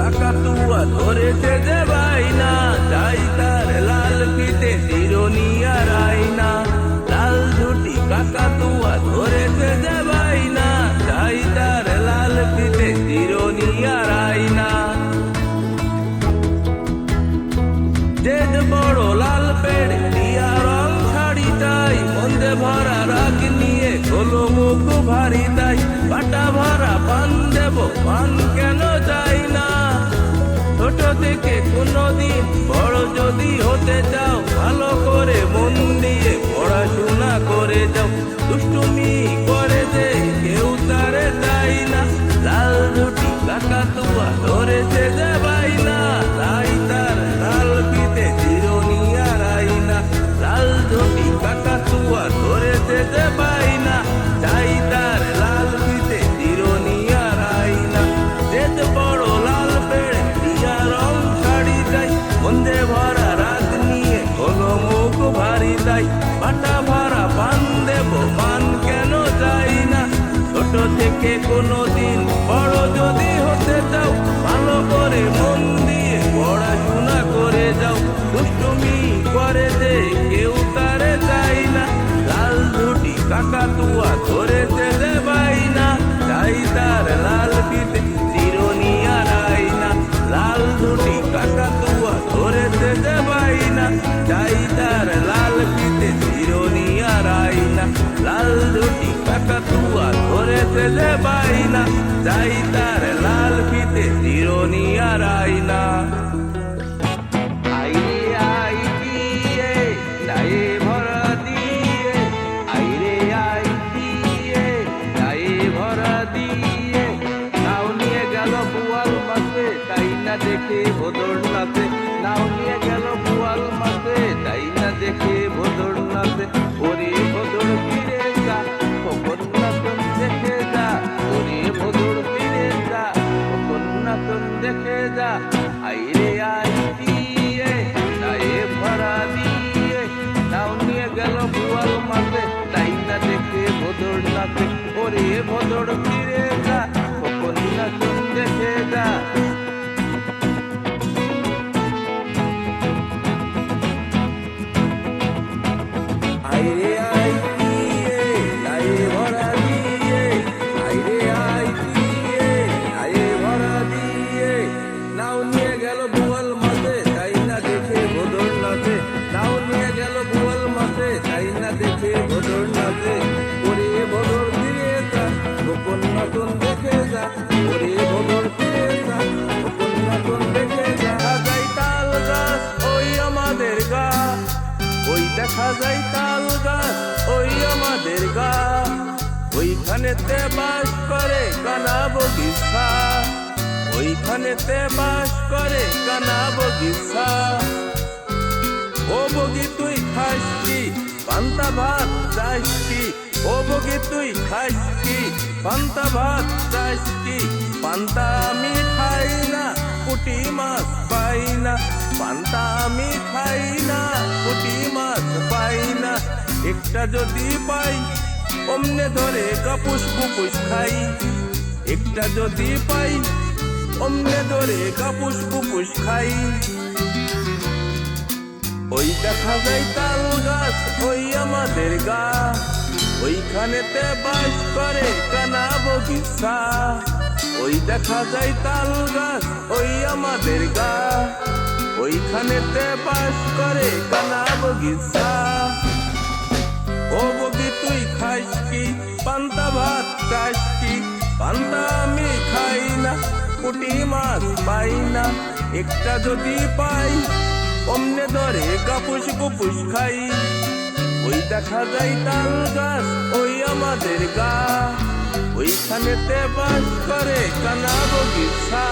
কাকাতুয়া ধরেছে যে বাইনা, চাই তার লাল ফিতে চিরুনি আর আয়না। লাল ঝুটি কাকাতুয়া ধরেছে যে বাইনা, চাই তার লাল ফিতে চিরুনি আর আয়না। যে বড় লাল পেড়ে দিয়া রং শাড়ি চাই, মন্দে ভরা রাগ নিয়ে গোলো মুখ ভারী তাই। বাটা ভরা পান দেব, পান কেন চাই না। ছোট থেকে কোনোদিন বড় যদি হতে চাও, ভালো করে মন দিয়ে পড়াশোনা করে যাও। দুষ্টুমি করে যে কেউ তারে চাই না, লাল ঝুটি কাকাতুয়া ধরেছে যে বাইনা, তাই তার লাল ফিতে চিরুনি আর আয়না। লাল ঝুটি কাকাতুয়া ধরেছে যে বাইনা, চাই তার লাল ফিতে চিরুনি আর আয়না। যে বড় লাল পেড়ে দিয়া রং শাড়ি চাই, মন্দে ভরা রাগ নিয়ে হলো মুখ ভারী তাই। বাটা ভরা পান দেব, পান কেন চাই না। ছোট থেকে কোনোদিন বড় যদি হতে চাও, ভালো করে মন দিয়ে পড়াশোনা করে যাও। দুষ্টুমি করে যে কেউ তারে চাই না, লাল ঝুটি কাকাতুয়া ধরেছে যে বাইনা, চাই তার লাল ফিতে চিরুনি আর আয়না। লাল ঝুটি কাকাতুয়া ধরেছে যে বাইনা, চাই তার লাল ফিতে চিরুনি আর আয়না। লাল ঝুটি কাকাতুয়া ধরেছে যে বাইনা, চাই তার লাল ফিতে চিরুনি আর আয়না। আইরে আই দিয়ে গায়ে ভরা দিয়ে, আইরে আই দিয়ে গায়ে ভরা দিয়ে। নাও নিয়ে গেল বোয়াল মাছে, তাই না দেখে ভোদর নাচে। নাও নিয়ে গেল বোয়াল মাছে, তাই না দেখে ভোদর নাচে। ওরে ভোদর ফিরে যা, কখন নাচন দেখে যা। ওরে ভোদর ফিরে যা, কখন নাচন দেখে যা। আইরে আই দিয়ে গায়ে ভরা দিয়ে, নাও নিয়ে গেল বোয়াল মাছে, তাই না দেখে ভোদর নাচে। ওরে ভোদর ফিরে যা, কখন নাচন দেখে যা। আইরে আই দিয়ে গায়ে ভরা দিয়ে, আইরে আই দিয়ে গায়ে ভরা দিয়ে। নাও নিয়ে গেল বোয়াল মাছে, তাই না দেখে ভোদর নাচে। নাও নিয়ে গেল বোয়াল মাছে, তাই না দেখে ভোদর নাচে। ওরে ভোদর ফিরে যা, গোপন নতুন দেখে যা। ওরে ভোদর ফিরে যা, গোপন নতুন দেখে যা। যাই তাল গাছ ওই আমাদের গা, ওই দেখা যায় তাল গাছ ওই আমাদের গা। ওইখানেতে বাস করে কানা বগিচা, ওইখানেতে বাস করে কানা বগিচা। ও বগি তুই খাস কি পান্তা ভাত চাস কি। ও বগি তুই খাস কি পান্তা ভাত চাস কি। পান্তা আমি খাই না, পুঁটি মাছ পাই না। পান্তা আমি খাই না, পুঁটি মাছ পাই না। একটা যদি পাই অমনে ধরে কাপুস কুপুস খাই। একটা যদি পাই অমনে ধরে কাপুস কুপুস খাই। ওই দেখা যায় তাল গাছ ওই আমাদের গা, ওইখানেতে বাস করে কানা বগিচা। ওই দেখা যায় তাল গাছ ওই আমাদের গা, ওইখানেতে বাস করে কানা বগিচা। ও বগি তুই খাস কি পান্তা ভাত চাস কি। পান্তা আমি খাই না, পুঁটি মাছ পাই না। একটা যদি পাই অমনে ধরে কাপুস কুপুস খাই। ওই দেখা যায় তাল গাছ ওই আমাদের গা, ওইখানেতে বাস করে কানা বগিচা।